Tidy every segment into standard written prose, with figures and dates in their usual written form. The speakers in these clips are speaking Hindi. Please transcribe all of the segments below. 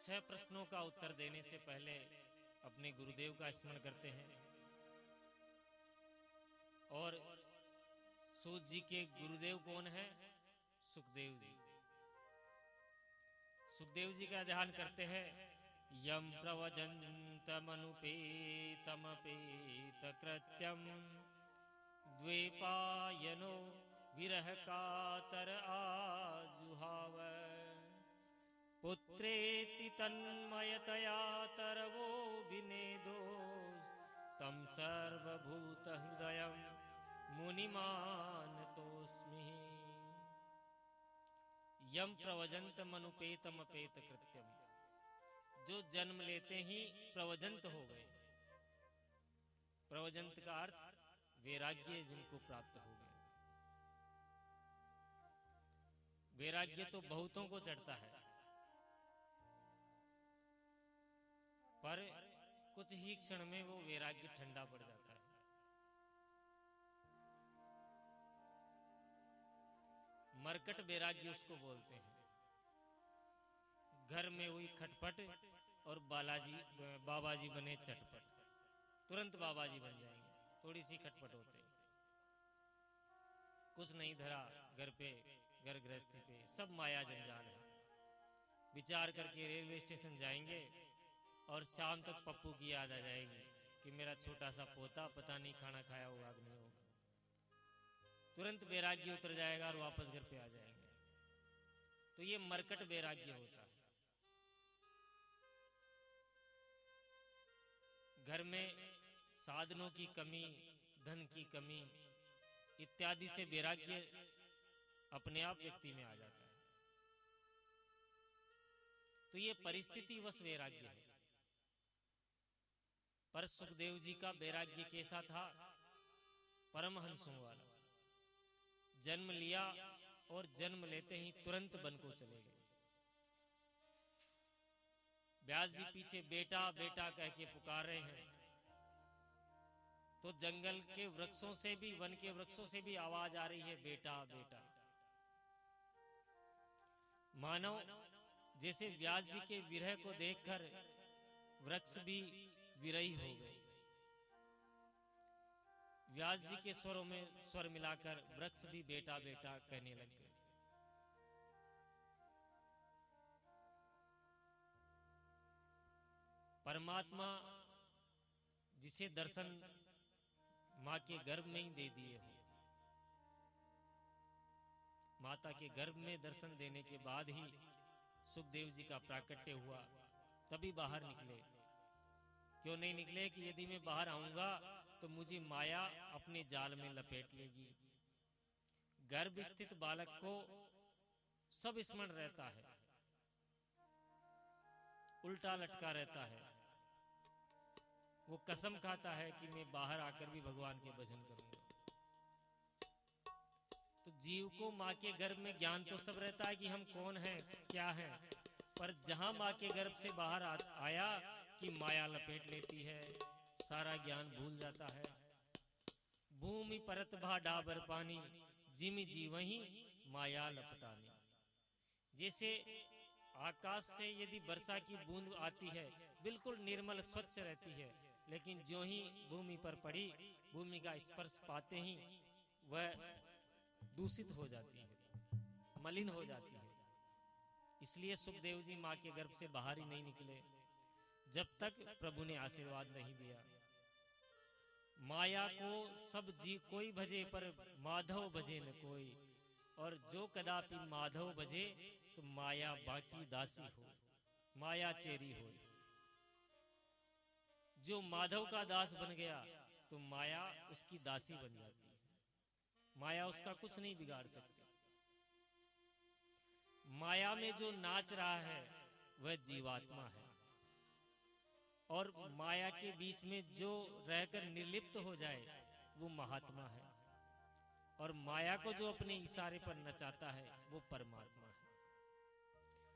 6 प्रश्नों का उत्तर देने से पहले अपने गुरुदेव का स्मरण करते हैं। और सूत जी के गुरुदेव कौन है? सुखदेव जी। सुखदेव जी का ध्यान करते हैं। यम प्रवजन्तमनुपेतमपेत कृत्यम द्वैपायनो विरह कातर आजुहाव पुत्रेति तन्मयतया तरवो विनेदो तम सर्वभूत हृदयं मुनिमानतोस्मि। यम प्रवजंतम अनुपेतम अपेत कृत्यम, जो जन्म लेते ही प्रवजंत हो गए। प्रवजंत का अर्थ वैराग्य जिनको प्राप्त हो गए। वैराग्य तो बहुतों को चढ़ता है, पर कुछ ही क्षण में वो वैराग्य ठंडा पड़ जाता है। मरकट वैराग्य उसको बोलते हैं। घर में हुई खटपट और बाबाजी बने चटपट, तुरंत बाबाजी बन जाएंगे। थोड़ी सी खटपट होते, कुछ नहीं धरा घर पे, घर गृहस्थी पे, सब माया जंजाल है। विचार करके रेलवे स्टेशन जाएंगे और शाम तक पप्पू की याद आ जाएगी कि मेरा छोटा सा पोता पता नहीं खाना खाया होगा कि नहीं होगा। तुरंत वैराग्य उतर जाएगा और वापस घर पे आ जाएंगे। तो ये मरकट वैराग्य होता है। घर में साधनों की कमी, धन की कमी इत्यादि से वैराग्य अपने आप व्यक्ति में आ जाता है। तो ये परिस्थितिवश वैराग्य है। पर सुखदेव जी का वैराग्य कैसा था? परमहंसों वाला। जन्म लिया और जन्म लेते ही तुरंत वन को चले गए। व्यास जी पीछे बेटा बेटा कह के पुकार रहे हैं, तो जंगल के वृक्षों से भी, वन के वृक्षों से भी आवाज आ रही है, बेटा बेटा। मानो जैसे व्यास जी के विरह को देखकर वृक्ष भी विरही हो गए। व्यास जी के स्वरों में स्वर मिलाकर वृक्ष भी बेटा बेटा कहने लग गए। परमात्मा जिसे दर्शन मां के गर्भ में ही दे दिए हो, माता के गर्भ में दर्शन देने के बाद ही सुखदेव जी का प्राकट्य हुआ, तभी बाहर निकले। क्यों नहीं निकले कि यदि मैं बाहर आऊंगा तो मुझे माया अपने जाल में लपेट लेगी। गर्भ स्थित बालक को सब स्मरण रहता है, उल्टा लटका रहता है। वो कसम खाता है कि मैं बाहर आकर भी भगवान के भजन करूंगा। तो जीव को मां के गर्भ में ज्ञान तो सब रहता है कि हम कौन हैं, क्या हैं, पर जहां मां के गर्भ से बाहर आया कि माया लपेट लेती है, सारा ज्ञान भूल जाता है। भूमि परत भा डाबर पानी, जिमि जी वहीं माया लपटानी। जैसे आकाश से यदि वर्षा की बूंद आती है, बिल्कुल निर्मल स्वच्छ रहती है, लेकिन जो ही भूमि पर पड़ी, भूमि का स्पर्श पाते ही वह दूषित हो जाती है, मलिन हो जाती है। इसलिए सुखदेव जी मां के गर्भ से बाहर ही नहीं निकले जब तक प्रभु ने आशीर्वाद नहीं दिया। माया को सब जी कोई भजे, पर माधव भजे न कोई। और जो कदापि माधव भजे तो माया बाकी दासी हो, माया चेरी हो। जो माधव का दास बन गया तो माया उसकी दासी बन जाती है। माया उसका कुछ नहीं बिगाड़ सकती। माया में जो नाच रहा है वह जीवात्मा है, और माया के बीच में जो रहकर निर्लिप्त हो जाए वो महात्मा है, और माया को जो अपने इशारे पर नचाता है वो परमात्मा है।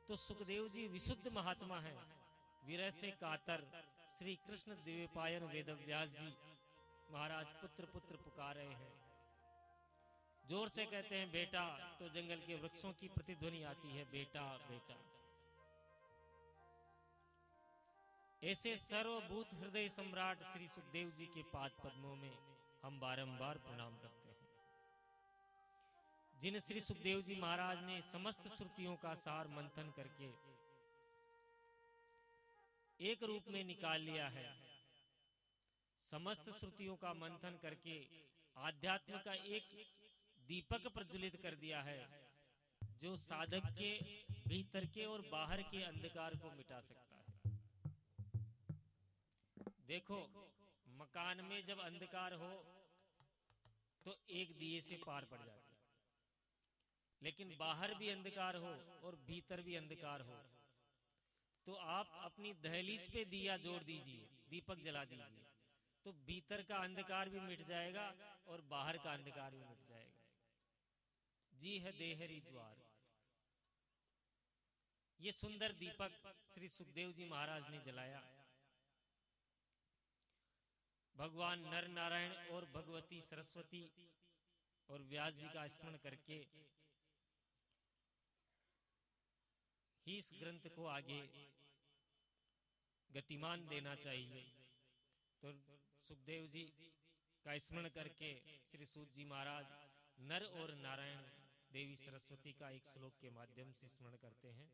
तो सुखदेव जी विशुद्ध महात्मा हैं। विरह से कातर श्री कृष्ण द्वैपायन वेदव्यास जी महाराज पुत्र पुत्र पुकार रहे हैं। जोर से कहते हैं बेटा, तो जंगल के वृक्षों की प्रतिध्वनि आती है, बेटा बेटा। ऐसे सर्वभूत हृदय सम्राट श्री सुखदेव जी के पाद पद्मों में हम बारंबार प्रणाम करते हैं, जिन श्री सुखदेव जी महाराज ने समस्त श्रुतियों का सार मंथन करके एक रूप में निकाल लिया है। समस्त श्रुतियों का मंथन करके आध्यात्म का एक दीपक प्रज्वलित कर दिया है, जो साधक के भीतर के और बाहर के अंधकार को मिटा सकता है। देखो, मकान में जब अंधकार हो तो एक दिए से पार पड़ जाती है, लेकिन बाहर भी अंधकार हो और भीतर भी अंधकार हो तो आप अपनी दहलीज पे दिया जोड़ दीजिए, दीपक जला दीजिए, तो भीतर का अंधकार भी मिट जाएगा और बाहर का अंधकार भी मिट जाएगा। जी है देहरी द्वार। ये सुंदर दीपक श्री सुखदेव जी महाराज ने जलाया। भगवान नर नारायण और भगवती सरस्वती और व्यास जी का स्मरण करके ही इस ग्रंथ को आगे गतिमान देना चाहिए। तो सुखदेव जी का स्मरण करके श्री सूत जी महाराज नर और नारायण देवी सरस्वती का एक श्लोक के माध्यम से स्मरण करते हैं।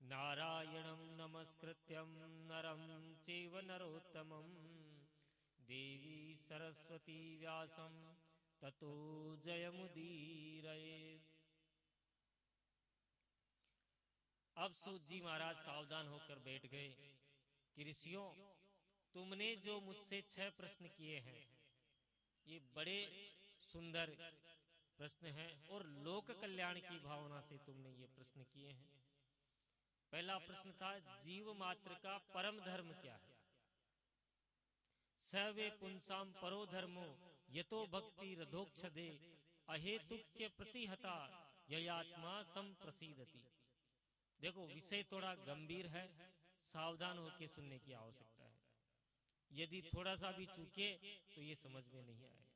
नारायणं नमस्कृत्यं नरं चैव नरोत्तमं देवी सरस्वती व्यासं ततो जयमुदीरयेत्। अब सूत जी महाराज सावधान होकर बैठ गए कि ऋषियों, तुमने जो मुझसे 6 प्रश्न किए हैं ये बड़े सुंदर प्रश्न हैं और लोक कल्याण की भावना से तुमने ये प्रश्न किए हैं। पहला प्रश्न था, जीव मात्र का परम धर्म क्या है? सवे पुंसाम परो धर्मो यतो भक्ति रधोक्षदे अहेतुक्य प्रतिहता ययात्मा संप्रसीदति। देखो, विषय थोड़ा गंभीर है, सावधान होकर सुनने की आवश्यकता है। यदि थोड़ा सा भी चूके तो ये समझ में नहीं आएगा।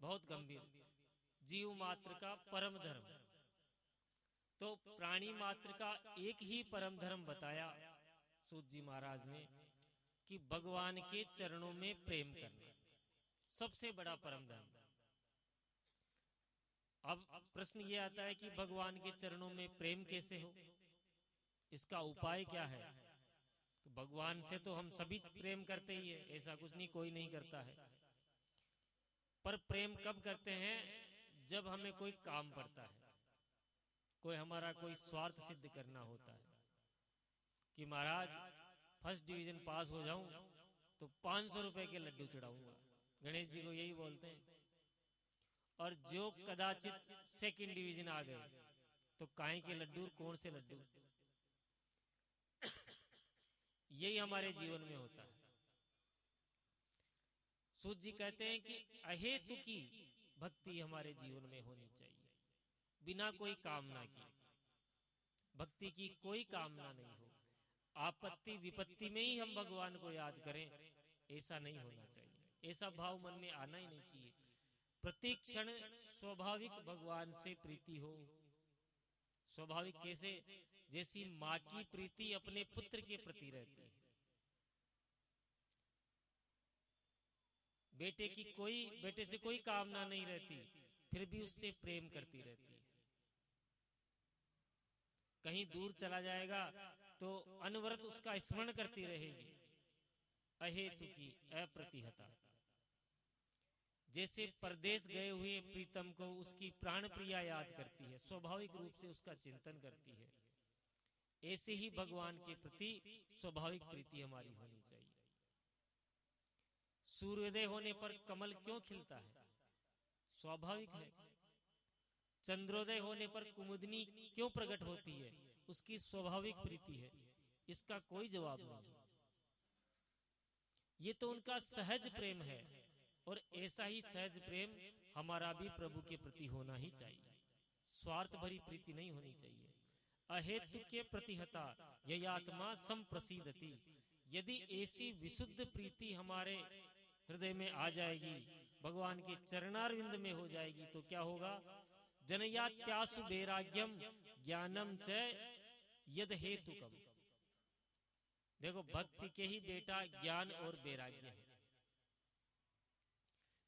बहुत गंभीर। जीव मात्र का परम धर्म, तो प्राणी मात्र का एक ही परम धर्म बताया सूत जी महाराज ने कि भगवान के चरणों में प्रेम करना सबसे बड़ा परम धर्म। अब प्रश्न ये आता है कि भगवान के चरणों में प्रेम कैसे हो, इसका उपाय क्या है? तो भगवान से तो हम सभी प्रेम करते ही है, ऐसा कुछ नहीं, कोई नहीं करता है। पर प्रेम कब करते हैं? जब हमें कोई काम पड़ता है, कोई हमारा कोई स्वार्थ सिद्ध करना होता है कि महाराज फर्स्ट डिवीजन पास हो जाऊं तो 500 रुपए के लड्डू चढ़ाऊंगा। गणेश जी को यही बोलते हैं। और जो कदाचित सेकंड डिवीजन आ गए तो काहे के लड्डू, कौन से लड्डू? यही हमारे जीवन में होता है। सूत जी कहते हैं कि अहेतु की भक्ति हमारे जीवन में होनी चाहिए, बिना कोई कामना के। भक्ति की कोई कामना नहीं हो, आपत्ति विपत्ति में ही हम भगवान को याद करें, ऐसा नहीं होना चाहिए। ऐसा भाव मन में आना ही नहीं चाहिए। प्रत्येक क्षण स्वाभाविक भगवान से प्रीति हो। स्वाभाविक कैसे? जैसी माँ की प्रीति अपने पुत्र के प्रति रहती है। बेटे से कोई कामना नहीं रहती, फिर भी उससे प्रेम करती रहती है। कहीं दूर चला जाएगा तो अनवरत उसका स्मरण करती रहेगी। अहेतु की अप्रतिहता। जैसे परदेश गए हुए प्रीतम को उसकी प्राण प्रिया याद करती है, स्वाभाविक रूप से उसका चिंतन करती है, ऐसे ही भगवान के प्रति स्वाभाविक प्रीति हमारी होनी चाहिए। सूर्योदय होने पर कमल क्यों खिलता है? स्वाभाविक है। चंद्रोदय होने पर कुमुदनी क्यों प्रकट होती है? उसकी स्वाभाविक प्रीति है। इसका कोई जवाब नहीं। ये तो उनका सहज प्रेम है, और ऐसा ही सहज प्रेम हमारा भी प्रभु के प्रति होना ही चाहिए। स्वार्थ भरी प्रीति नहीं होनी चाहिए। अहेतु के प्रतिहता ययात्मा संप्रसीदति। यदि ऐसी विशुद्ध प्रीति हमारे हृदय में आ जाएगी, भगवान के चरणारविंद में हो जाएगी, तो क्या होगा? जनयात्यासु वैराग्यम ज्ञानम च यद हेतुकम। देखो, भक्ति के ही बेटा ज्ञान और वैराग्य है।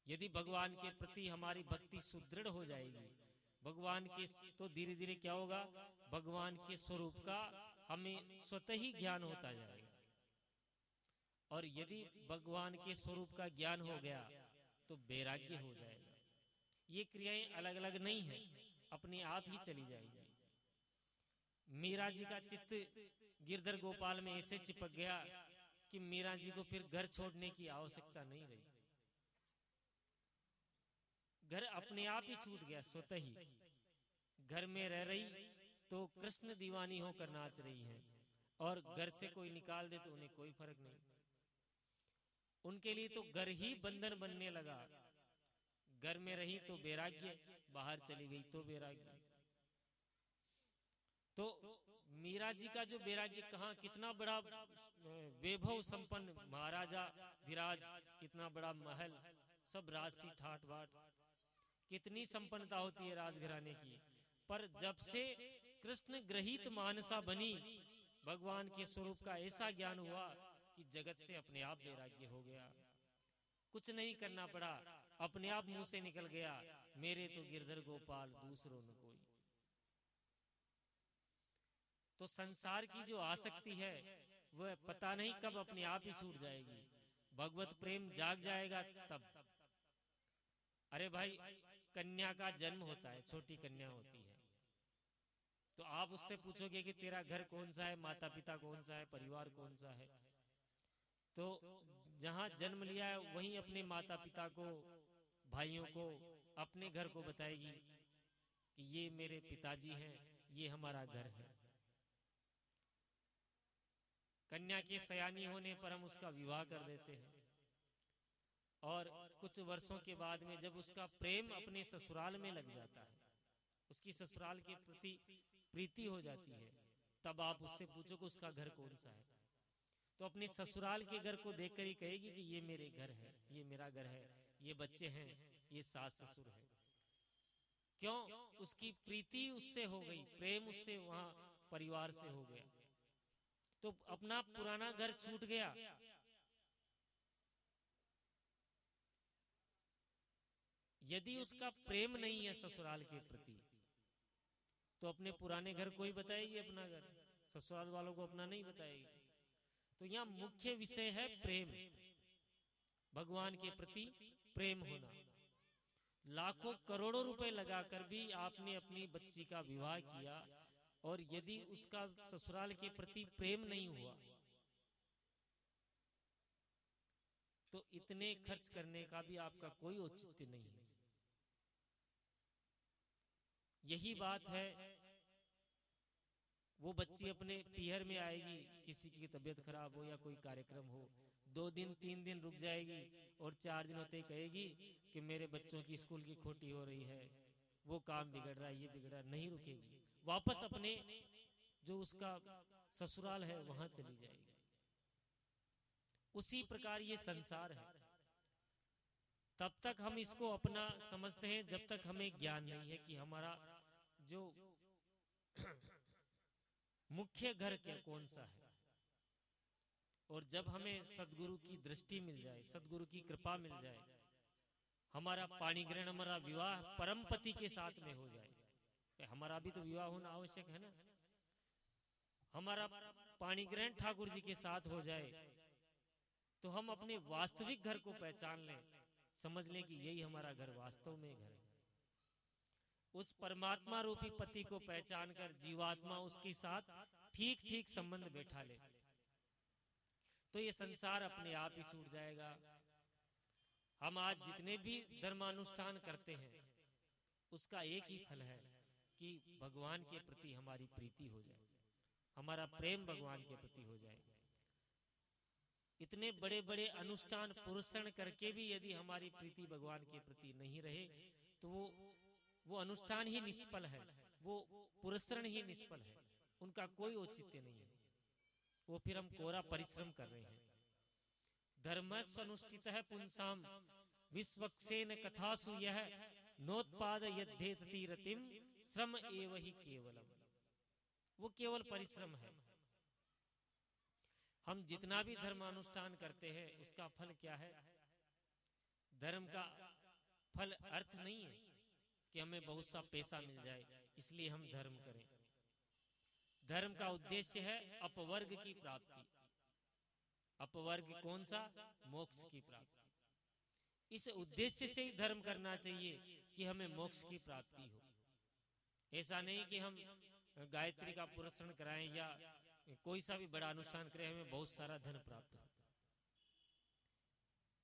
यदि भगवान के प्रति हमारी भक्ति सुदृढ़ हो जाएगी, भगवान के, तो धीरे धीरे क्या होगा, भगवान के स्वरूप का हमें स्वतः ही ज्ञान होता जाएगा। और यदि भगवान के स्वरूप का ज्ञान हो गया तो वैराग्य हो जाएगा। ये क्रियाएं अलग अलग नहीं है, अपने आप ही चली जाएगी। मीरा जी का चित्त गिरधर गोपाल में ऐसे चिपक गया कि मीरा जी को फिर घर छोड़ने की आवश्यकता नहीं रही। घर अपने आप ही छूट गया स्वतः ही। घर में रह रही तो कृष्ण दीवानी होकर नाच रही हैं, और घर से कोई निकाल दे तो उन्हें कोई फर्क नहीं। उनके लिए तो घर ही बंधन बनने लगा। घर में रही तो वैराग्य, बाहर चली गई तो वैराग्य। तो मीरा जी का जो वैराग्य, कहाँ कितना बड़ा वैभव संपन्न महाराजा धीराज, इतना बड़ा महल, सब राजसी ठाट बाट, कितनी संपन्नता होती है राजघराने की। पर जब से कृष्ण ग्रहित मानसा बनी, भगवान के स्वरूप का ऐसा ज्ञान हुआ कि जगत से अपने आप वैराग्य हो गया। कुछ नहीं करना पड़ा, अपने आप मुंह से निकल गया, मेरे तो गिरधर गोपाल दूसरों न कोई। तो संसार की जो आसक्ति है वह पता नहीं कब अपने आप ही छूट जाएगी। भगवत प्रेम जाग जाएगा तब। अरे भाई, कन्या का जन्म होता है, छोटी कन्या होती है, तो आप उससे पूछोगे कि तेरा घर कौन सा है, माता पिता कौन सा है, परिवार कौन सा है। तो जहां जन्म लिया है वहीं अपने माता पिता को, भाइयों को, अपने घर को बताएगी कि ये मेरे पिताजी हैं, ये हमारा घर है। कन्या के सयानी होने पर हम उसका विवाह कर देते हैं, और कुछ वर्षों के बाद में जब उसका प्रेम अपने ससुराल में लग जाता है, उसकी ससुराल के प्रति प्रीति हो जाती है, तब आप उससे पूछो कि उसका घर कौन सा है, तो अपने ससुराल के घर को देखकर ही कहेगी कि ये मेरे घर है, ये मेरा घर है, ये बच्चे हैं, ये सास ससुर है। क्यों? उसकी प्रीति उससे हो गई, प्रेम उससे वहां परिवार से हो गया, तो अपना पुराना घर छूट गया। यदि उसका प्रेम नहीं है ससुराल के प्रति, तो अपने पुराने घर को ही बताएगी अपना घर, ससुराल वालों को अपना नहीं बताएगी। तो यहाँ मुख्य विषय है प्रेम, भगवान के प्रति प्रेम होना। लाखों करोड़ों रुपए लगाकर भी आपने अपनी बच्ची का विवाह किया, और यदि उसका ससुराल के प्रति प्रेम नहीं हुआ, तो इतने खर्च करने का भी आपका कोई औचित्य नहीं है। यही बात है, वो बच्ची अपने पीहर में आएगी, किसी की तबीयत खराब हो या कोई कार्यक्रम हो, 2 दिन 3 दिन रुक जाएगी, और 4 दिन होते ही कहेगी कि मेरे बच्चों की स्कूल की खोटी हो रही है, वो काम बिगड़ रहा है, ये बिगड़ रहा है, नहीं रुकेगी, वापस अपने जो उसका ससुराल है वहां चली जाएगी। उसी प्रकार ये संसार है। तब तक हम इसको अपना समझते हैं जब तक हमें ज्ञान नहीं है कि हमारा जो मुख्य घर क्या कौन सा है। और जब हमें सदगुरु की दृष्टि मिल जाए, सदगुरु की कृपा मिल जाए, हमारा पाणी ग्रहण, हमारा विवाह परम पति के साथ में हो जाए, हमारा भी तो विवाह होना आवश्यक है ना, हमारा पाणी ग्रहण ठाकुर जी के साथ हो जाए, तो हम अपने वास्तविक घर को पहचान लें, समझ लें कि यही हमारा घर वास्तव में घर है। उस परमात्मा रूपी पति को पहचान कर जीवात्मा उसके साथ ठीक ठीक संबंध बैठा ले, तो ये संसार अपने आप ही छूट जाएगा। हम आज जितने भी धर्मानुष्ठान करते हैं, उसका एक ही फल है कि भगवान के प्रति हमारी प्रीति हो जाए, हमारा प्रेम भगवान के प्रति हो जाए। इतने बड़े बड़े अनुष्ठान पुरस्करण करके भी यदि हमारी प्रीति भगवान के प्रति नहीं रहे, तो वो अनुष्ठान ही निष्फल है, वो पुरस्करण ही निष्फल है, उनका कोई औचित्य नहीं है, वो फिर हम कोरा परिश्रम कर रहे हैं। धर्मस्वनुष्ठित है पुंसाम विश्वक्सेन कथासु यह नोत्पाद यद्धेति रतिम श्रम एव ही केवलम। वो केवल परिश्रम है। हम जितना भी धर्मानुष्ठान करते हैं उसका फल क्या है? धर्म का फल अर्थ नहीं है कि हमें बहुत सा पैसा मिल जाए इसलिए हम धर्म करें। धर्म का उद्देश्य है अपवर्ग की प्राप्ति। अपवर्ग कौन सा? मोक्ष की प्राप्ति। इस उद्देश्य से ही धर्म करना चाहिए कि हमें मोक्ष की प्राप्ति हो। ऐसा नहीं कि हम गायत्री का पुरस्कार कराएं या कोई सा भी बड़ा अनुष्ठान करें हमें बहुत सारा धन प्राप्त हो।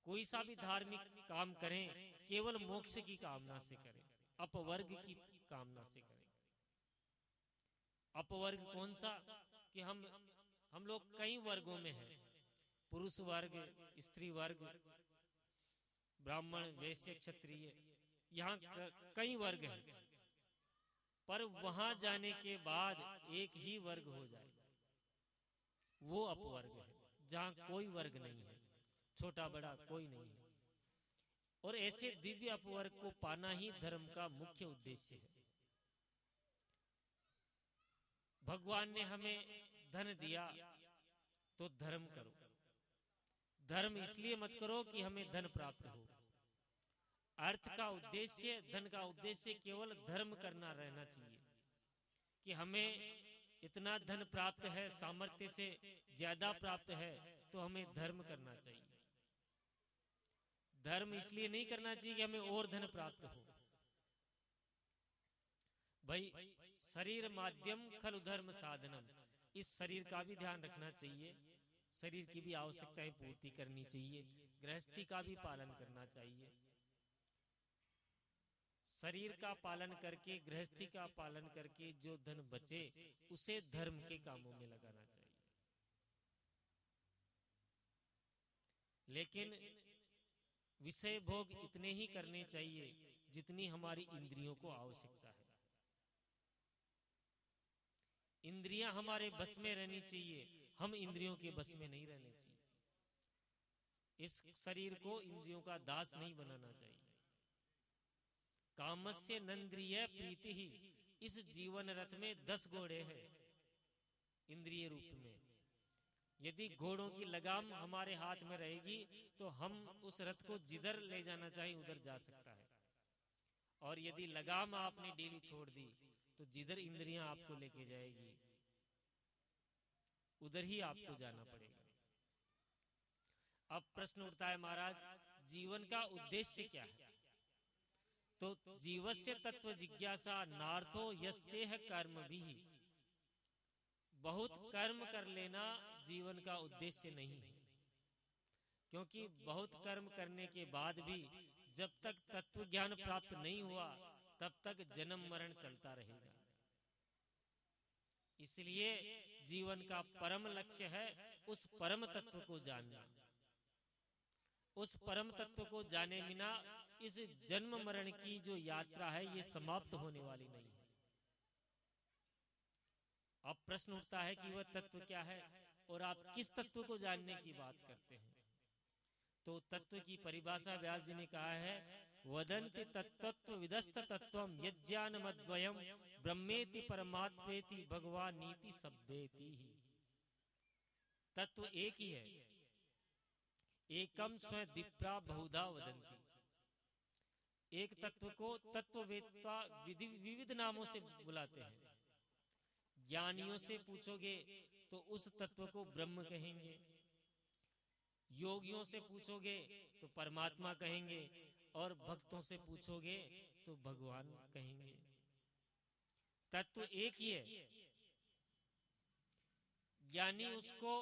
कोई सा भी धार्मिक काम करें केवल मोक्ष की कामना से करें, अपवर्ग की कामना से करें। अपवर्ग कौन सा? कि हम लोग कई वर्गों में हैं, पुरुष वर्ग, स्त्री वर्ग, ब्राह्मण, वैश्य, क्षत्रिय, यहाँ कई वर्ग हैं। पर वहां जाने के बाद एक ही वर्ग हो जाए, वो अपवर्ग है, जहां कोई वर्ग नहीं है, छोटा बड़ा कोई नहीं है। और ऐसे दिव्य अपवर्ग को पाना ही धर्म का मुख्य उद्देश्य है। भगवान ने हमें धन दिया तो धर्म करो। धर्म इसलिए मत करो कि हमें धन प्राप्त हो। अर्थ का उद्देश्य, धन का उद्देश्य केवल धर्म करना रहना चाहिए कि हमें इतना धन प्राप्त है, सामर्थ्य से ज्यादा प्राप्त है तो हमें धर्म करना चाहिए। धर्म इसलिए नहीं करना चाहिए कि हमें और धन प्राप्त हो। भाई शरीर माध्यम खलु धर्म साधनम, इस शरीर का भी ध्यान रखना चाहिए। शरीर की भी आवश्यकताएं पूर्ति करनी चाहिए, गृहस्थी का भी पालन करना चाहिए। शरीर का पालन करके, गृहस्थी का पालन करके जो धन बचे उसे धर्म के कामों में लगाना चाहिए। लेकिन विषय भोग इतने ही करने चाहिए जितनी हमारी इंद्रियों को आवश्यकता है। इंद्रियां हमारे बस में रहनी चाहिए, हम इंद्रियों के बस में नहीं रहने चाहिए। इस शरीर को इंद्रियों का दास नहीं बनाना चाहिए। कामस्य नंद्रिय प्रीति ही, इस जीवन रथ में 10 घोड़े हैं इंद्रिय रूप में। यदि घोड़ों की लगाम हमारे हाथ में रहेगी तो हम उस रथ को जिधर ले जाना चाहिए उधर जा सकता है। और यदि लगाम आपने ढीली छोड़ दी तो जिधर इंद्रियां आपको लेके जाएगी उधर ही आपको जाना पड़ेगा। अब प्रश्न उठता है, महाराज जीवन का उद्देश्य क्या है? तो जीवस्य तत्व जिज्ञासा नार्थो यश्चेह कर्म भी। बहुत कर्म कर लेना जीवन का उद्देश्य नहीं है, क्योंकि बहुत कर्म करने के बाद भी जब तक तत्व ज्ञान प्राप्त नहीं हुआ तब तक जन्म मरण चलता रहेगा। इसलिए जीवन का परम लक्ष्य है उस परम तत्व को जानना। उस परम तत्व को जाने बिना इस जन्म मरण की जो यात्रा है ये समाप्त होने वाली नहीं है। अब प्रश्न उठता है कि वह तत्व क्या है और आप किस तत्व को जानने की बात करते हैं? तो तत्व की परिभाषा व्यास जी ने कहा है, वदन्ति तत्त्व विदस्त तत्वम यज्ञानमद्वयम ब्रह्मेति परमात्मेति भगवान नीति शब्देति ही। तत्व एक ही है, एकम स्वयं दिप्रा बहुधा वदन्ति। एक तत्व को तत्ववेत्ता विविध नामों से बुलाते हैं। ज्ञानियों से पूछोगे तो उस तत्व को ब्रह्म कहेंगे, योगियों से पूछोगे तो परमात्मा कहेंगे, और भक्तों से पूछोगे तो भगवान कहेंगे। तत्व एक ही है। ज्ञानी उसको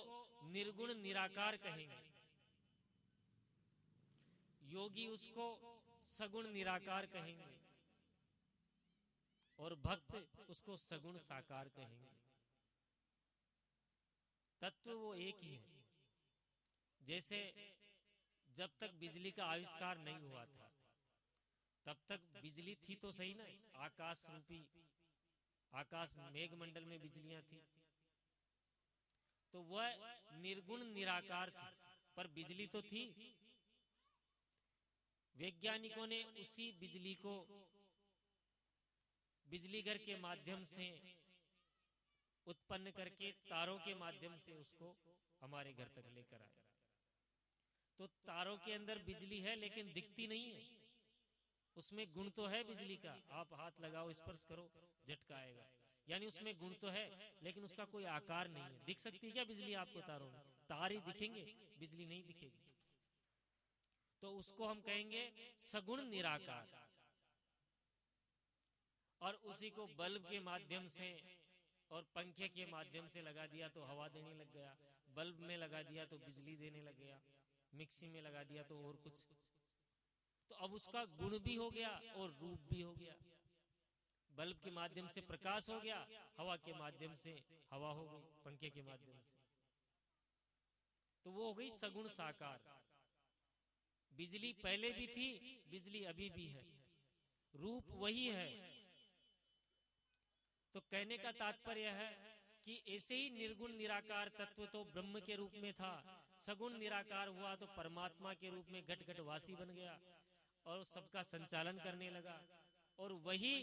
निर्गुण निराकार कहेंगे, योगी उसको सगुण निराकार कहेंगे, और भक्त उसको सगुण साकार कहेंगे। तत्व वो एक ही है। जैसे जब तक बिजली का आविष्कार नहीं हुआ था तब तक बिजली थी तो सही ना, आकाश रूपी आकाश मेघमंडल में बिजलियां थी, तो वह निर्गुण निराकार थी पर बिजली तो थी। वैज्ञानिकों ने उसी बिजली को बिजली घर के माध्यम से उत्पन्न करके तारों के माध्यम से उसको हमारे घर तक लेकर आए। तो तारों के अंदर बिजली है लेकिन दिखती नहीं है, उसमें गुण तो है बिजली का, आप हाथ लगाओ स्पर्श करो झटका आएगा, यानी उसमें गुण तो है लेकिन उसका कोई आकार नहीं है। दिख सकती है क्या बिजली आपको तारों में? तार ही दिखेंगे, बिजली नहीं दिखेगी। तो उसको हम कहेंगे सगुण निराकार। और उसी को बल्ब के माध्यम से और पंखे के माध्यम से लगा दिया तो हवा देने लग गया, बल्ब में लगा दिया तो बिजली देने लग गया, मिक्सी में लगा दिया तो और कुछ। तो अब उसका गुण भी हो गया और रूप भी हो गया। बल्ब के माध्यम से प्रकाश हो गया, हवा के माध्यम से हवा हो गई, पंखे के माध्यम से। तो वो हो गई सगुण साकार। बिजली पहले भी थी, बिजली अभी भी है, रूप वही है। तो कहने का तात्पर्य है कि ऐसे ही निर्गुण निराकार तत्व तो ब्रह्म के रूप में था, सगुण निराकार हुआ तो परमात्मा के रूप में घट घट वासी बन गया और सबका संचालन करने लगा। और वही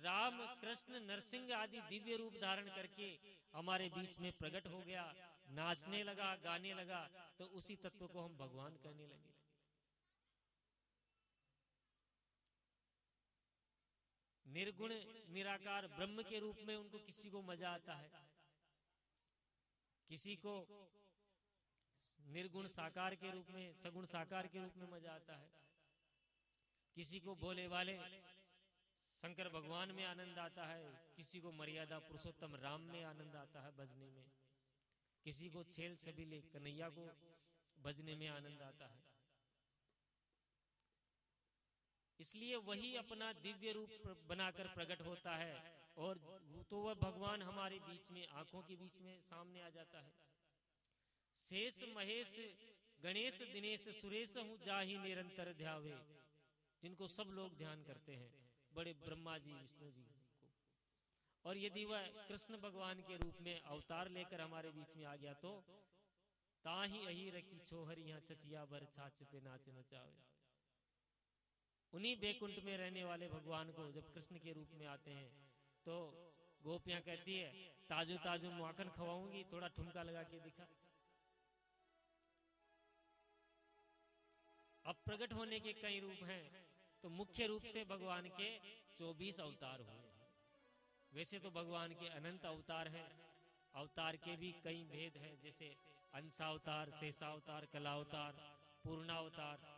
राम कृष्ण नरसिंह आदि दिव्य रूप धारण करके हमारे बीच में प्रकट हो गया, नाचने लगा, गाने लगा। तो उसी तत्व को हम भगवान कहने लगे। निर्गुण निराकार ब्रह्म के रूप में उनको किसी को मजा आता है, किसी को निर्गुण साकार के रूप में, सगुण साकार के रूप में मजा आता है, किसी को भोले वाले शंकर भगवान में आनंद आता है, किसी को मर्यादा पुरुषोत्तम राम में आनंद आता है भजने में, किसी को छेल छबीले कन्हैया को भजने में आनंद आता है। इसलिए वही अपना दिव्य रूप बनाकर प्रकट होता है और तो वह भगवान हमारे बीच में, आंखों के बीच में सामने आ जाता है। शेष महेश गणेश दिनेश सुरेश हूँ जाहि निरंतर ध्यावे, जिनको सब लोग ध्यान करते हैं, बड़े ब्रह्मा जी विष्णु जी को। और यदि वह कृष्ण भगवान के रूप में अवतार लेकर हमारे बीच में आ गया तो ताही अही रखी छोहरियां चचिया भर छाछ पे नाच नचावे। उन्हीं बैकुंठ में रहने वाले भगवान को जब कृष्ण के रूप में आते हैं तो गोपियां कहती है ताजो ताजो माखन खवाऊंगी, थोड़ा ठुमका लगा के दिखा। अब प्रकट होने के कई रूप हैं, तो मुख्य रूप से भगवान के 24 अवतार हुए। वैसे तो भगवान के अनंत अवतार हैं, अवतार के भी कई भेद हैं, जैसे अंशावतार, शेषावतार, कलावतार, पूर्णावतार।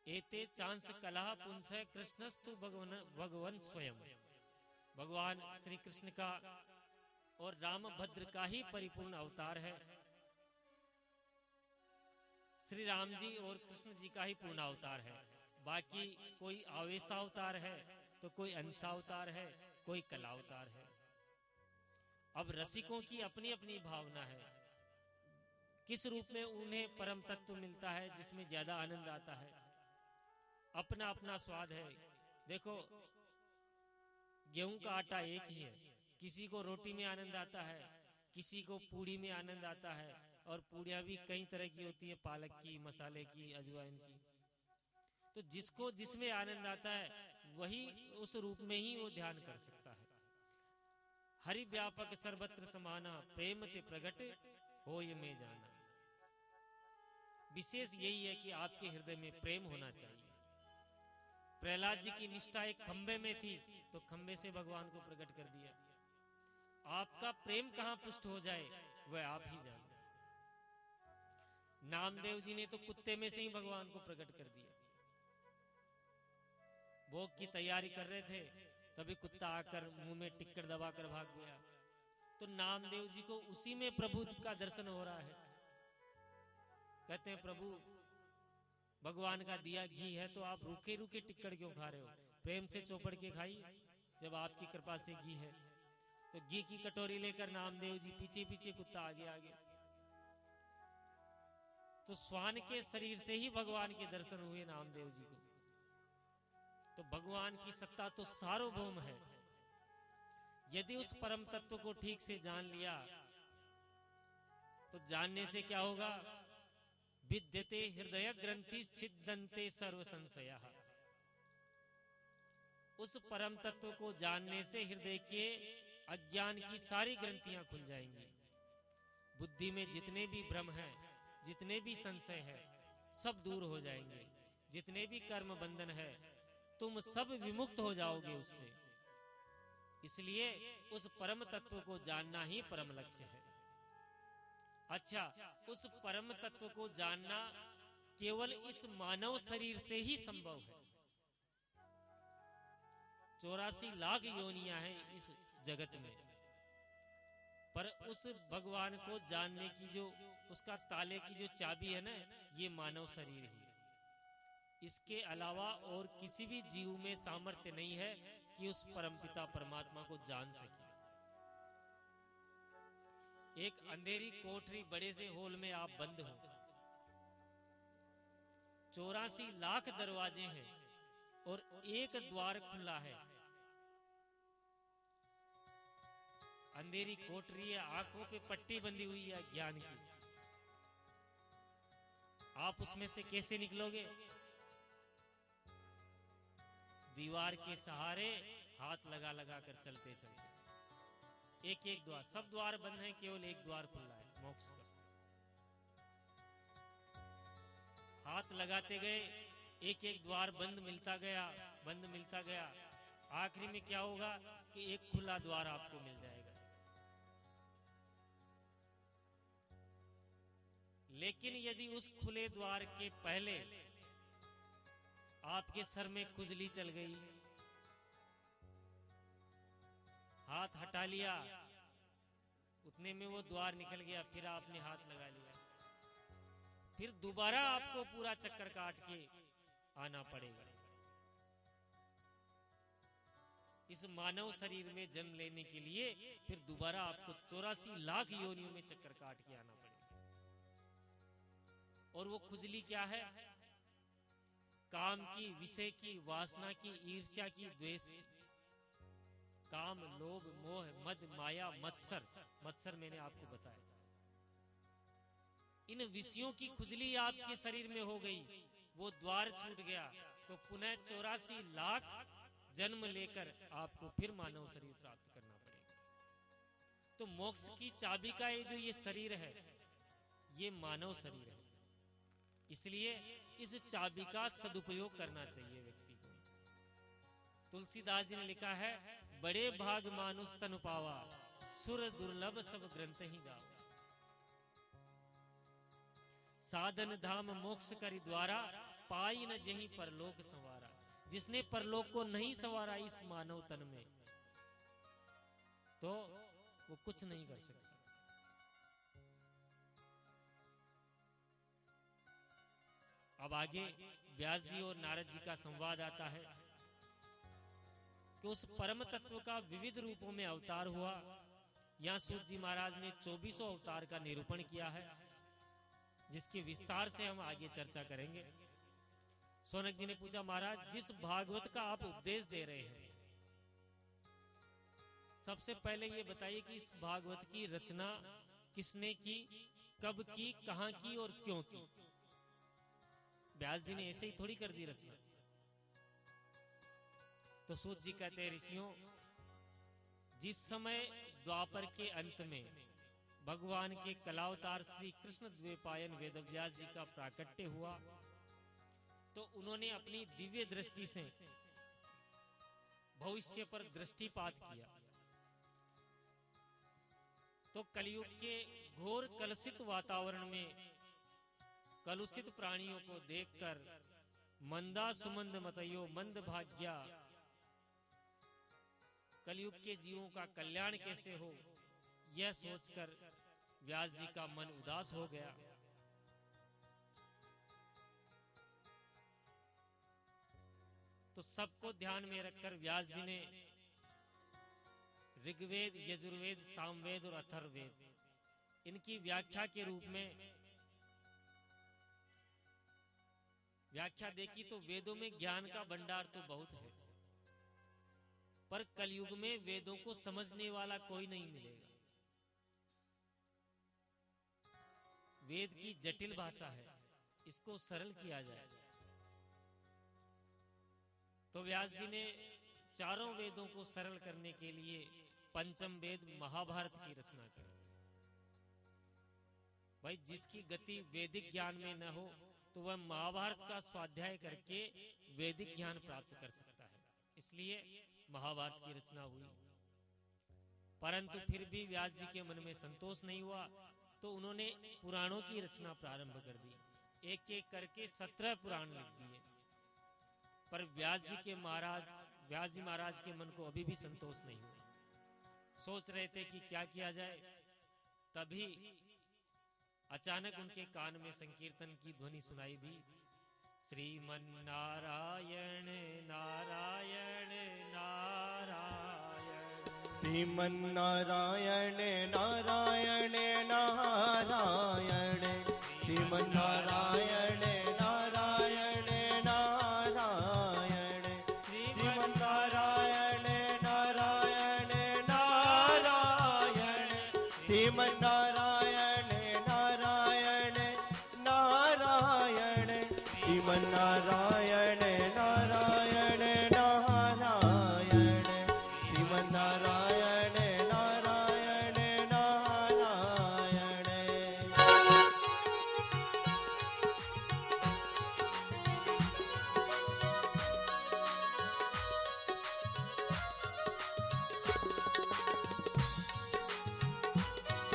एते चांस कला पुंस कृष्णस्तु भगवान स्वयं। भगवान श्री कृष्ण का और रामभद्र का ही परिपूर्ण अवतार है। श्री राम जी और कृष्ण जी का ही पूर्ण अवतार है। बाकी कोई आवेशावतार है तो कोई अंशावतार है, कोई कलावतार है। अब रसिकों की अपनी अपनी भावना है, किस रूप में उन्हें परम तत्व मिलता है जिसमें ज्यादा आनंद आता है, अपना अपना स्वाद है। देखो गेहूं का आटा एक ही है, किसी को रोटी में आनंद आता है, किसी को पूड़ी में आनंद आता है, और पूड़ियां भी कई तरह की होती है, पालक की, मसाले की, अजवाइन की। तो जिसको जिसमें आनंद आता है वही उस रूप में ही वो ध्यान कर सकता है। हरि व्यापक सर्वत्र समाना प्रेम ते प्रगट हो ये में जाना। विशेष यही है कि आपके हृदय में प्रेम होना चाहिए। प्रहलाद जी की निष्ठा एक खंबे में थी तो खंबे से भगवान को प्रकट कर दिया। आपका प्रेम कहां पुष्ट हो जाए वह आप ही जाने। नामदेव जी ने तो कुत्ते में से ही भगवान को प्रकट कर दिया। भोग की तैयारी कर रहे थे, तभी कुत्ता आकर मुंह में टिक्कर दबाकर भाग गया। तो नामदेव जी को उसी में प्रभु का दर्शन हो रहा है। कहते हैं प्रभु भगवान का दिया घी है तो आप रूखे रूखे टिक्कड़ क्यों खा रहे हो, प्रेम से चौपड़ के खाइए जब आपकी कृपा से घी है। तो घी की कटोरी लेकर नामदेव जी पीछे पीछे, कुत्ता आगे आगे। तो श्वान के शरीर से ही भगवान के दर्शन हुए नामदेव जी को। तो भगवान की सत्ता तो सार्वभौम है। यदि उस परम तत्व को ठीक से जान लिया तो जानने से क्या होगा, विद्यते हृदय ग्रंथि छिद्दन्ते सर्व संशयः। उस परम तत्व को जानने से हृदय के अज्ञान की सारी ग्रंथियां खुल जाएंगी, बुद्धि में जितने भी भ्रम हैं, जितने भी संशय है, सब दूर हो जाएंगे। जितने भी कर्म बंधन है, तुम सब विमुक्त हो जाओगे उससे। इसलिए उस परम तत्व को जानना ही परम लक्ष्य है। अच्छा, उस परम तत्व को जानना केवल इस मानव शरीर से ही संभव है। 84 लाख योनियां हैं इस जगत में, पर उस भगवान को जानने की जो उसका ताले की जो चाबी है ना, ये मानव शरीर ही। इसके अलावा और किसी भी जीव में सामर्थ्य नहीं है कि उस परमपिता परमात्मा को जान सके। एक अंधेरी कोठरी बड़े से हॉल में आप बंद हो, 84 लाख दरवाजे हैं और एक द्वार खुला है। अंधेरी कोठरी है, आंखों पे पट्टी बंधी हुई है ज्ञान की। आप उसमें से कैसे निकलोगे? दीवार के सहारे हाथ लगा लगा कर चलते चलते, एक एक द्वार, सब द्वार बंद है, केवल एक द्वार खुला है, मोक्ष का। हाथ लगाते गए, एक एक द्वार बंद मिलता गया, बंद मिलता गया। आखिरी में क्या होगा कि एक खुला द्वार आपको मिल जाएगा। लेकिन यदि उस खुले द्वार के पहले आपके सर में खुजली चल गई, हाथ हटा लिया, उतने में वो द्वार निकल गया, फिर आपने हाथ लगा लिया, फिर दोबारा आपको पूरा चक्कर काट के आना पड़ेगा। इस मानव शरीर में जन्म लेने के लिए फिर दोबारा आपको 84 लाख योनियों में चक्कर काट के आना पड़ेगा। और वो खुजली क्या है? काम की, विषय की, वासना की, ईर्ष्या की, द्वेष की। काम, लोभ, मोह, मद, माया, मत्सर। मत्सर मैंने आपको बताया। इन विषयों की खुजली आपके शरीर में हो गई, वो द्वार छूट गया, तो पुनः 84 लाख जन्म लेकर आपको फिर मानव शरीर प्राप्त करना पड़ेगा। तो मोक्ष की चाबी का ये जो शरीर है, ये मानव शरीर है। इसलिए इस चाबी का सदुपयोग करना चाहिए व्यक्ति को। तुलसीदास जी ने लिखा है, बड़े भाग मानुष तनु पावा, सुर दुर्लभ सब ग्रंथ ही गावा। साधन धाम मोक्ष करि द्वारा, पाई न जहीं परलोक संवारा। जिसने परलोक को नहीं संवारा इस मानव तन में, तो वो कुछ नहीं कर सकता। अब आगे व्यास जी और नारद जी का संवाद आता है कि उस परम तत्व का विविध रूपों में अवतार हुआ। यहाँ सूत जी महाराज ने 24 अवतार का निरूपण किया है, जिसके विस्तार से हम आगे चर्चा करेंगे। सोनक जी ने पूछा, महाराज जिस भागवत का आप उपदेश दे रहे हैं, सबसे पहले ये बताइए कि इस भागवत की रचना किसने की, कब की, कहां की और क्यों की? व्यास जी ने ऐसे ही थोड़ी कर दी रचना। तो सूत जी कहते हैं, ऋषियों, जिस समय द्वापर के अंत में भगवान के कलावतार श्री कृष्ण द्वैपायन वेदव्यास जी का प्राकट्य हुआ, तो उन्होंने अपनी दिव्य दृष्टि से भविष्य पर दृष्टिपात किया। तो कलयुग के घोर कलुषित वातावरण में कलुषित प्राणियों को देखकर मंदा सुमंद मतयो मंद भाग्या, कलयुग के जीवों का कल्याण कैसे हो, यह सोचकर व्यास जी का मन उदास हो गया। तो सबको ध्यान में रखकर व्यास जी ने ऋग्वेद, यजुर्वेद, सामवेद और अथर्ववेद, इनकी व्याख्या के रूप में व्याख्या देखी। तो वेदों में ज्ञान का भंडार तो बहुत है, पर कलयुग में वेदों को समझने वाला कोई नहीं मिलेगा। वेद की जटिल भाषा है, इसको सरल किया जाए। तो व्यास जी ने चारों वेदों को सरल करने के लिए पंचम वेद महाभारत की रचना की। भाई जिसकी गति वैदिक ज्ञान में न हो तो वह महाभारत का स्वाध्याय करके वैदिक ज्ञान प्राप्त कर सकता है। इसलिए महाभारत की रचना हुई। परंतु फिर भी व्यास जी के मन में संतोष नहीं हुआ, तो उन्होंने पुराणों की रचना प्रारंभ कर दी। एक एक करके 17 पुराण लिख दिए। पर व्यास जी महाराज के मन को अभी भी संतोष नहीं हुआ। सोच रहे थे कि क्या किया जाए। तभी अचानक उनके कान में संकीर्तन की ध्वनि सुनाई दी। श्रीमन नारायण नारायण नारायण, श्रीमन नारायण नारायण नारायण, श्रीमन नारायण नारायण नारायण, श्रीमन नारायण नारायण नारायण, श्रीमन नारायण नारायण नारायण, श्रीमन नारायण नारायण नारायण, श्रीमन नारायण नारायण नारायण।